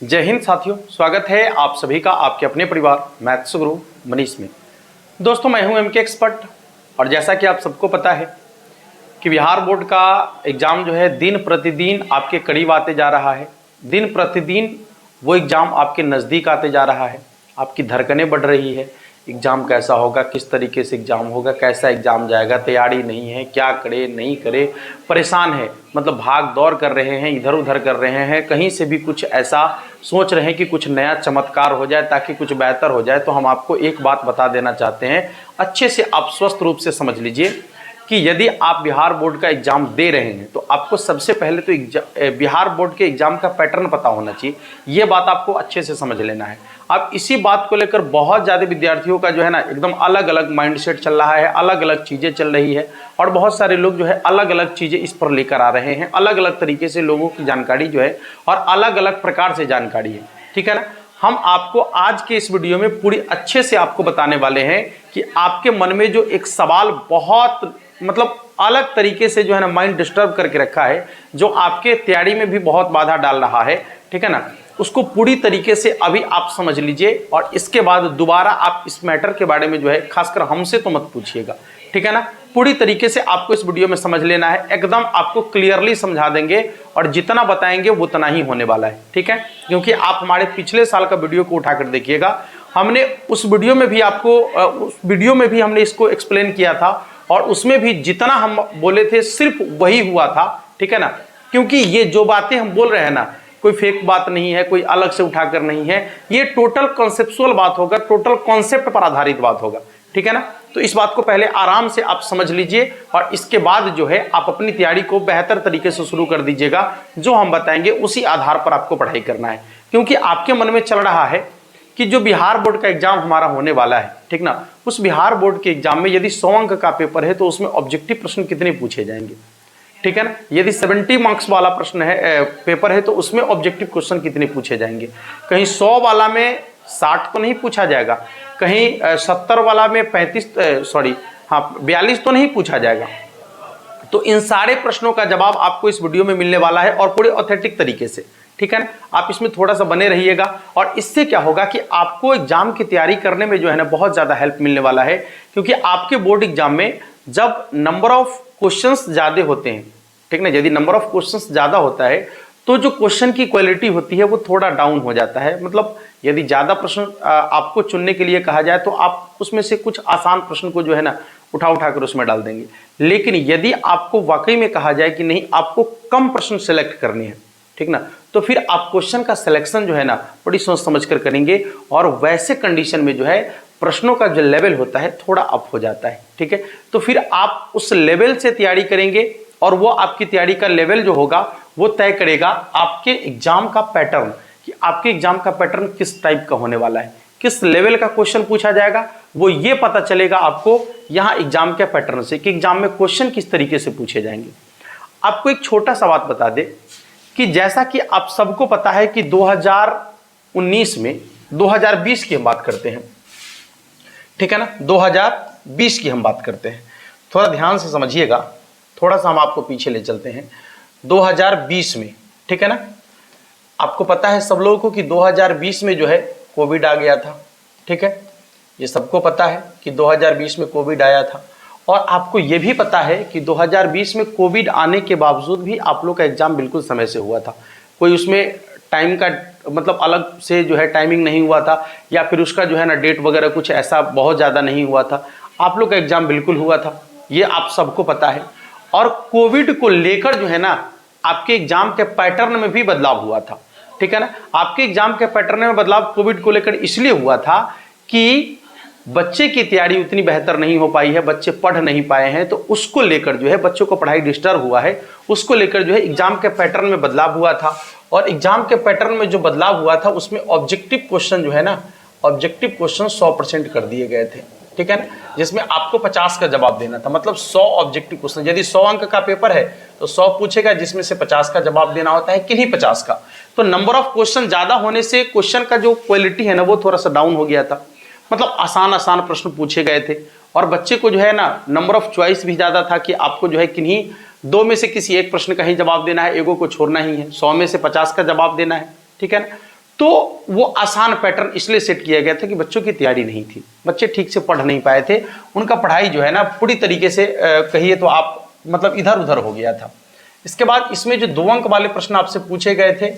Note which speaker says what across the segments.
Speaker 1: जय हिंद साथियों, स्वागत है आप सभी का आपके अपने परिवार मैथ्स गुरु मनीष में। दोस्तों, मैं हूं एमके एक्सपर्ट और जैसा कि आप सबको पता है कि बिहार बोर्ड का एग्ज़ाम जो है दिन प्रतिदिन आपके करीब आते जा रहा है। दिन प्रतिदिन वो एग्ज़ाम आपके नज़दीक आते जा रहा है। आपकी धड़कनें बढ़ रही है, एग्ज़ाम कैसा होगा, किस तरीके से एग्ज़ाम होगा, कैसा एग्ज़ाम जाएगा, तैयारी नहीं है, क्या करे नहीं करे, परेशान है। मतलब भाग दौड़ कर रहे हैं, इधर उधर कर रहे हैं, कहीं से भी कुछ ऐसा सोच रहे हैं कि कुछ नया चमत्कार हो जाए ताकि कुछ बेहतर हो जाए। तो हम आपको एक बात बता देना चाहते हैं, अच्छे से आप स्वस्थ रूप से समझ लीजिए कि यदि आप बिहार बोर्ड का एग्ज़ाम दे रहे हैं तो आपको सबसे पहले तो बिहार बोर्ड के एग्ज़ाम का पैटर्न पता होना चाहिए। ये बात आपको अच्छे से समझ लेना है। अब इसी बात को लेकर बहुत ज़्यादा विद्यार्थियों का जो है ना एकदम अलग अलग माइंडसेट चल रहा है, अलग अलग चीज़ें चल रही है और बहुत सारे लोग जो है अलग अलग चीज़ें इस पर लेकर आ रहे हैं। अलग अलग तरीके से लोगों की जानकारी जो है और अलग अलग प्रकार से जानकारी है, ठीक है ना। हम आपको आज के इस वीडियो में पूरी अच्छे से आपको बताने वाले हैं कि आपके मन में जो एक सवाल बहुत मतलब अलग तरीके से जो है ना माइंड डिस्टर्ब करके रखा है, जो आपके तैयारी में भी बहुत बाधा डाल रहा है, ठीक है ना, उसको पूरी तरीके से अभी आप समझ लीजिए और इसके बाद दोबारा आप इस मैटर के बारे में जो है खासकर हमसे तो मत पूछिएगा, ठीक है ना। पूरी तरीके से आपको इस वीडियो में समझ लेना है, एकदम आपको क्लियरली समझा देंगे और जितना बताएंगे वो उतना ही होने वाला है, ठीक है। क्योंकि आप हमारे पिछले साल का वीडियो को उठाकर देखिएगा, हमने उस वीडियो में भी हमने इसको एक्सप्लेन किया था और उसमें भी जितना हम बोले थे सिर्फ वही हुआ था, ठीक है ना। क्योंकि ये जो बातें हम बोल रहे हैं ना, कोई फेक बात नहीं है, कोई अलग से उठाकर नहीं है, ये टोटल कॉन्सेप्चुअल बात होगा, टोटल कॉन्सेप्ट पर आधारित बात होगा, ठीक है ना। तो इस बात को पहले आराम से आप समझ लीजिए और इसके बाद जो है आप अपनी तैयारी को बेहतर तरीके से शुरू कर दीजिएगा। जो हम बताएंगे उसी आधार पर आपको पढ़ाई करना है, क्योंकि आपके मन में चल रहा है कि जो बिहार बोर्ड का एग्जाम हमारा होने वाला है, ठीक ना, उस बिहार बोर्ड के एग्जाम में यदि 100 अंक का पेपर है तो उसमें ऑब्जेक्टिव प्रश्न कितने पूछे जाएंगे, ठीक है ना। यदि 70 मार्क्स वाला प्रश्न है पेपर है तो उसमें ऑब्जेक्टिव क्वेश्चन कितने पूछे जाएंगे। कहीं 100 वाला में 60 तो नहीं पूछा जाएगा, कहीं 70 वाला में 42 तो नहीं पूछा जाएगा। तो इन सारे प्रश्नों का जवाब आपको इस वीडियो में मिलने वाला है और पूरे ऑथेंटिक तरीके से, ठीक है ना। आप इसमें थोड़ा सा बने रहिएगा और इससे क्या होगा कि आपको एग्जाम की तैयारी करने में जो है ना बहुत ज़्यादा हेल्प मिलने वाला है। क्योंकि आपके बोर्ड एग्जाम में जब नंबर ऑफ क्वेश्चंस ज़्यादा होते हैं, ठीक ना, यदि नंबर ऑफ क्वेश्चंस ज़्यादा होता है तो जो क्वेश्चन की क्वालिटी होती है वो थोड़ा डाउन हो जाता है। मतलब यदि ज़्यादा प्रश्न आपको चुनने के लिए कहा जाए तो आप उसमें से कुछ आसान प्रश्न को जो है ना उठा कर उसमें डाल देंगे। लेकिन यदि आपको वाकई में कहा जाए कि नहीं, आपको कम प्रश्न सेलेक्ट करने हैं, ठीक ना, तो फिर आप क्वेश्चन का सिलेक्शन जो है ना बड़ी सोच समझ कर करेंगे और वैसे कंडीशन में जो है प्रश्नों का जो लेवल होता है थोड़ा अप हो जाता है, ठीक है। तो फिर आप उस लेवल से तैयारी करेंगे और वो आपकी तैयारी का लेवल जो होगा वो तय करेगा आपके एग्जाम का पैटर्न, कि आपके एग्जाम का पैटर्न किस टाइप का होने वाला है, किस लेवल का क्वेश्चन पूछा जाएगा। वो ये पता चलेगा आपको यहाँ एग्जाम के पैटर्न से कि एग्जाम में क्वेश्चन किस तरीके से पूछे जाएंगे। आपको एक छोटा सा बात बता दे कि जैसा कि आप सबको पता है कि 2019 में 2020 की हम बात करते हैं, ठीक है ना, 2020 की हम बात करते हैं। थोड़ा ध्यान से समझिएगा, थोड़ा सा हम आपको पीछे ले चलते हैं। 2020 में, ठीक है ना, आपको पता है सब लोगों को कि 2020 में जो है कोविड आ गया था, ठीक है। ये सबको पता है कि 2020 में कोविड आया था और आपको ये भी पता है कि 2020 में कोविड आने के बावजूद भी आप लोग का एग्जाम बिल्कुल समय से हुआ था। कोई उसमें टाइम का मतलब अलग से जो है टाइमिंग नहीं हुआ था या फिर उसका जो है ना डेट वगैरह कुछ ऐसा बहुत ज़्यादा नहीं हुआ था। आप लोग का एग्जाम बिल्कुल हुआ था, ये आप सबको पता है। और कोविड को लेकर जो है ना आपके एग्जाम के पैटर्न में भी बदलाव हुआ था, ठीक है ना। आपके एग्जाम के पैटर्न में बदलाव कोविड को लेकर इसलिए हुआ था कि बच्चे की तैयारी उतनी बेहतर नहीं हो पाई है, बच्चे पढ़ नहीं पाए हैं, तो उसको लेकर जो है बच्चों को पढ़ाई डिस्टर्ब हुआ है, उसको लेकर जो है एग्जाम के पैटर्न में बदलाव हुआ था। और एग्जाम के पैटर्न में जो बदलाव हुआ था उसमें ऑब्जेक्टिव क्वेश्चन जो है ना, ऑब्जेक्टिव क्वेश्चन 100% कर दिए गए थे, ठीक है ना, जिसमें आपको 50 का जवाब देना था। मतलब 100 ऑब्जेक्टिव क्वेश्चन, यदि 100 अंक का पेपर है तो 100 पूछेगा, जिसमें से 50 का जवाब देना होता है, किन्हीं 50 का। तो नंबर ऑफ क्वेश्चन ज्यादा होने से क्वेश्चन का जो क्वालिटी है ना वो थोड़ा सा डाउन हो गया था। मतलब आसान प्रश्न पूछे गए थे और बच्चे को जो है ना नंबर ऑफ चॉइस भी ज्यादा था कि आपको जो है किन्हीं 2 में से किसी एक प्रश्न का ही जवाब देना है, एगो को छोड़ना ही है, 100 में से 50 का जवाब देना है, ठीक है ना। तो वो आसान पैटर्न इसलिए सेट किया गया था कि बच्चों की तैयारी नहीं थी, बच्चे ठीक से पढ़ नहीं पाए थे, उनका पढ़ाई जो है ना पूरी तरीके से कहिए तो आप मतलब इधर उधर हो गया था। इसके बाद इसमें जो 2 अंक वाले प्रश्न आपसे पूछे गए थे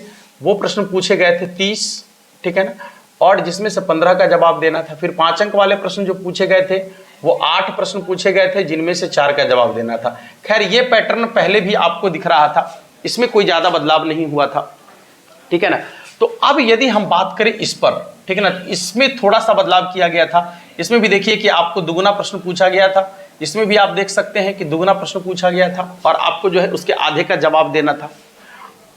Speaker 1: वो प्रश्न पूछे गए थे 30, ठीक है ना, और जिसमें से 15 का जवाब देना था। फिर 5 अंक वाले प्रश्न जो पूछे गए थे वो 8 प्रश्न पूछे गए थे जिनमें से 4 का जवाब देना था। खैर ये पैटर्न पहले भी आपको दिख रहा था, इसमें कोई ज्यादा बदलाव नहीं हुआ था, ठीक है ना। तो अब यदि हम बात करें इस पर, ठीक है ना, इसमें थोड़ा सा बदलाव किया गया था। इसमें भी देखिए कि आपको दुगुना प्रश्न पूछा गया था, इसमें भी आप देख सकते हैं कि दुगुना प्रश्न पूछा गया था और आपको जो है उसके आधे का जवाब देना था।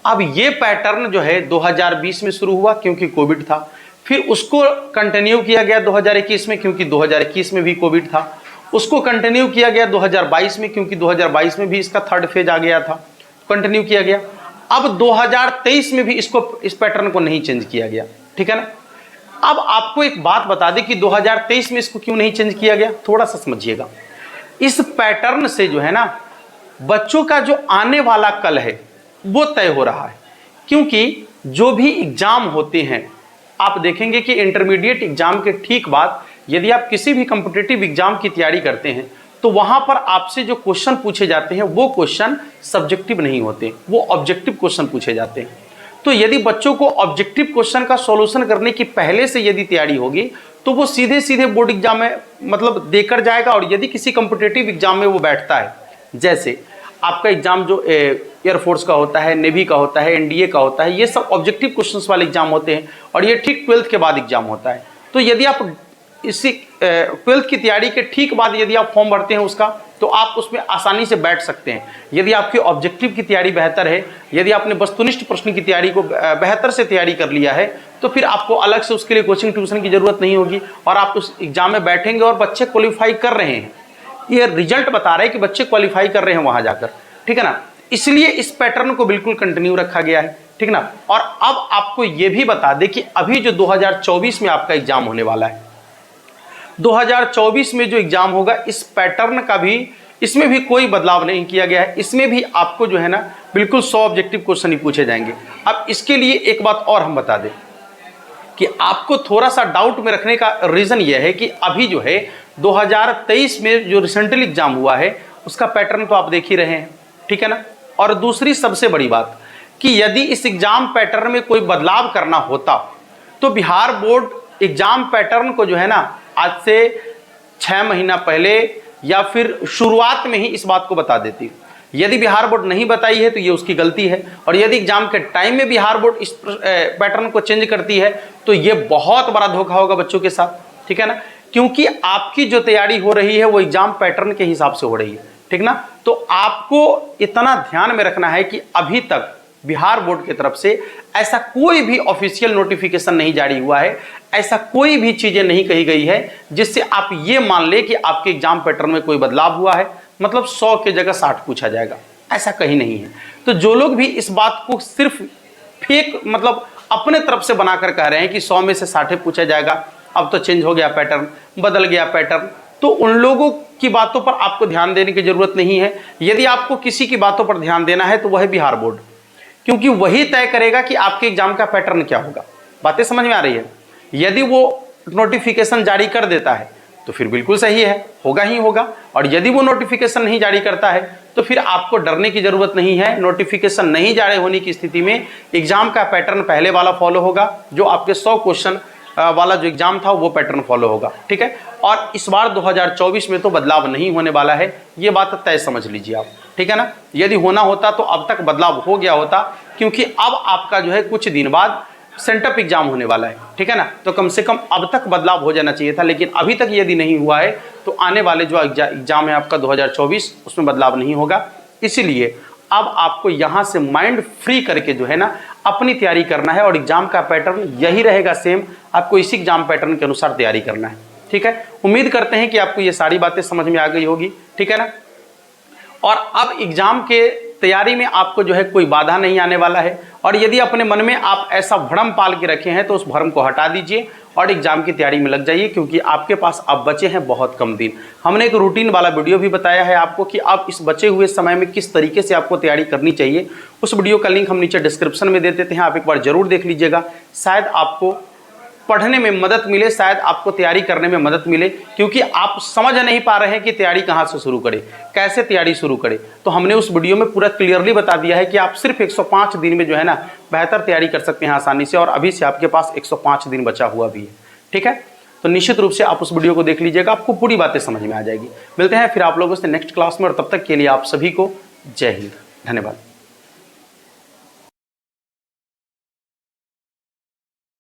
Speaker 1: अब ये पैटर्न जो है 2020 में शुरू हुआ क्योंकि कोविड था, फिर उसको कंटिन्यू किया गया 2021 में क्योंकि 2021 में भी कोविड था, उसको कंटिन्यू किया गया 2022 में क्योंकि 2022 में भी इसका 3rd फेज आ गया था, कंटिन्यू किया गया। अब 2023 में भी इस पैटर्न को नहीं चेंज किया गया, ठीक है ना। अब आपको एक बात बता दें कि 2023 में इसको क्यों नहीं चेंज किया गया, थोड़ा सा समझिएगा। इस पैटर्न से जो है ना बच्चों का जो आने वाला कल है वो तय हो रहा है, क्योंकि जो भी एग्जाम होते हैं आप देखेंगे कि इंटरमीडिएट एग्जाम के ठीक बाद यदि आप किसी भी कॉम्पिटिटिव एग्जाम की तैयारी करते हैं तो वहां पर आपसे जो क्वेश्चन पूछे जाते हैं वो क्वेश्चन सब्जेक्टिव नहीं होते, वो ऑब्जेक्टिव क्वेश्चन पूछे जाते हैं। तो यदि बच्चों को ऑब्जेक्टिव क्वेश्चन का सॉल्यूशन करने की पहले से यदि तैयारी होगी तो वो सीधे सीधे बोर्ड एग्जाम में मतलब देकर जाएगा। और यदि किसी कॉम्पिटिटिव एग्जाम में वो बैठता है, जैसे आपका एग्जाम जो एयरफोर्स का होता है, नेवी का होता है, एनडीए का होता है, ये सब ऑब्जेक्टिव क्वेश्चंस वाले एग्जाम होते हैं और ये ठीक 12th के बाद एग्जाम होता है। तो यदि आप इसी 12th की तैयारी के ठीक बाद यदि आप फॉर्म भरते हैं उसका, तो आप उसमें आसानी से बैठ सकते हैं। यदि आपकी ऑब्जेक्टिव की तैयारी बेहतर है, यदि आपने वस्तुनिष्ठ प्रश्न की तैयारी को बेहतर से तैयारी कर लिया है, तो फिर आपको अलग से उसके लिए कोचिंग ट्यूशन की जरूरत नहीं होगी और आप उस एग्जाम में बैठेंगे और बच्चे क्वालिफाई कर रहे हैं, ये रिजल्ट बता रहे हैं कि बच्चे क्वालिफाई कर रहे हैं वहां जाकर, ठीक है ना। इसलिए इस पैटर्न को बिल्कुल कंटिन्यू रखा गया है, ठीक ना। और अब आपको यह भी बता दें कि अभी जो 2024 में आपका एग्जाम होने वाला है, 2024 में जो एग्जाम होगा इस पैटर्न का भी, इसमें भी कोई बदलाव नहीं किया गया है। इसमें भी आपको जो है ना बिल्कुल 100 ऑब्जेक्टिव क्वेश्चन ही पूछे जाएंगे। अब इसके लिए एक बात और हम बता दें कि आपको थोड़ा सा डाउट में रखने का रीजन यह है कि अभी जो है 2023 में जो रिसेंटली एग्जाम हुआ है उसका पैटर्न तो आप देख ही रहे हैं, ठीक है ना। और दूसरी सबसे बड़ी बात कि यदि इस एग्जाम पैटर्न में कोई बदलाव करना होता तो बिहार बोर्ड एग्जाम पैटर्न को जो है ना आज से 6 महीना पहले या फिर शुरुआत में ही इस बात को बता देती। यदि बिहार बोर्ड नहीं बताई है तो ये उसकी गलती है, और यदि एग्जाम के टाइम में बिहार बोर्ड इस पैटर्न को चेंज करती है तो ये बहुत बड़ा धोखा होगा बच्चों के साथ, ठीक है ना। क्योंकि आपकी जो तैयारी हो रही है वो एग्जाम पैटर्न के हिसाब से हो रही है, ठीक ना। तो आपको इतना ध्यान में रखना है कि अभी तक बिहार बोर्ड की तरफ से ऐसा कोई भी ऑफिशियल नोटिफिकेशन नहीं जारी हुआ है, ऐसा कोई भी चीजें नहीं कही गई है जिससे आप ये मान ले कि आपके एग्जाम पैटर्न में कोई बदलाव हुआ है, मतलब 100 के जगह 60 पूछा जाएगा, ऐसा कहीं नहीं है। तो जो लोग भी इस बात को सिर्फ फेक मतलब अपने तरफ से बनाकर कह रहे हैं कि 100 में से 60 पूछा जाएगा, अब तो चेंज हो गया पैटर्न, बदल गया पैटर्न, तो उन लोगों की बातों पर आपको ध्यान देने की जरूरत नहीं है। यदि आपको किसी की बातों पर ध्यान देना है तो वह है बिहार बोर्ड, क्योंकि वही तय करेगा कि आपके एग्जाम का पैटर्न क्या होगा। बातें समझ में आ रही है। यदि वो नोटिफिकेशन जारी कर देता है तो फिर बिल्कुल सही है, होगा ही होगा, और यदि वो नोटिफिकेशन नहीं जारी करता है तो फिर आपको डरने की जरूरत नहीं है। नोटिफिकेशन नहीं जारी होने की स्थिति में एग्जाम का पैटर्न पहले वाला फॉलो होगा, जो आपके 100 क्वेश्चन वाला जो एग्जाम था वो पैटर्न फॉलो होगा, ठीक है। और इस बार 2024 में तो बदलाव नहीं होने वाला है, ये बात तय समझ लीजिए आप, ठीक है ना। यदि होना होता तो अब तक बदलाव हो गया होता, क्योंकि अब आपका जो है कुछ दिन बाद सेंटअप एग्जाम होने वाला है, ठीक है ना। तो कम से कम अब तक बदलाव हो जाना चाहिए था, लेकिन अभी तक यदि नहीं हुआ है तो आने वाले जो एग्जाम है आपका 2024 उसमें बदलाव नहीं होगा। इसीलिए अब आपको यहाँ से माइंड फ्री करके जो है ना अपनी तैयारी करना है, और एग्जाम का पैटर्न यही रहेगा सेम, आपको इसी एग्जाम पैटर्न के अनुसार तैयारी करना है, ठीक है। उम्मीद करते हैं कि आपको ये सारी बातें समझ में आ गई होगी, ठीक है ना। और अब एग्जाम के तैयारी में आपको जो है कोई बाधा नहीं आने वाला है। और यदि अपने मन में आप ऐसा भ्रम पाल के रखे हैं तो उस भ्रम को हटा दीजिए और एग्जाम की तैयारी में लग जाइए, क्योंकि आपके पास अब बचे हैं बहुत कम दिन। हमने एक रूटीन वाला वीडियो भी बताया है आपको कि आप इस बचे हुए समय में किस तरीके से आपको तैयारी करनी चाहिए। उस वीडियो का लिंक हम नीचे डिस्क्रिप्शन में दे देते हैं, आप एक बार जरूर देख लीजिएगा। शायद आपको पढ़ने में मदद मिले, शायद आपको तैयारी करने में मदद मिले, क्योंकि आप समझ नहीं पा रहे हैं कि तैयारी कहाँ से शुरू करें, कैसे तैयारी शुरू करें। तो हमने उस वीडियो में पूरा क्लियरली बता दिया है कि आप सिर्फ 105 दिन में जो है ना बेहतर तैयारी कर सकते हैं आसानी से, और अभी से आपके पास 105 दिन बचा हुआ भी है। ठीक है, तो निश्चित रूप से आप उस वीडियो को देख लीजिएगा, आपको पूरी बातें समझ में आ जाएगी। मिलते हैं फिर आप लोगों से नेक्स्ट क्लास में, और तब तक के लिए आप सभी को जय हिंद, धन्यवाद।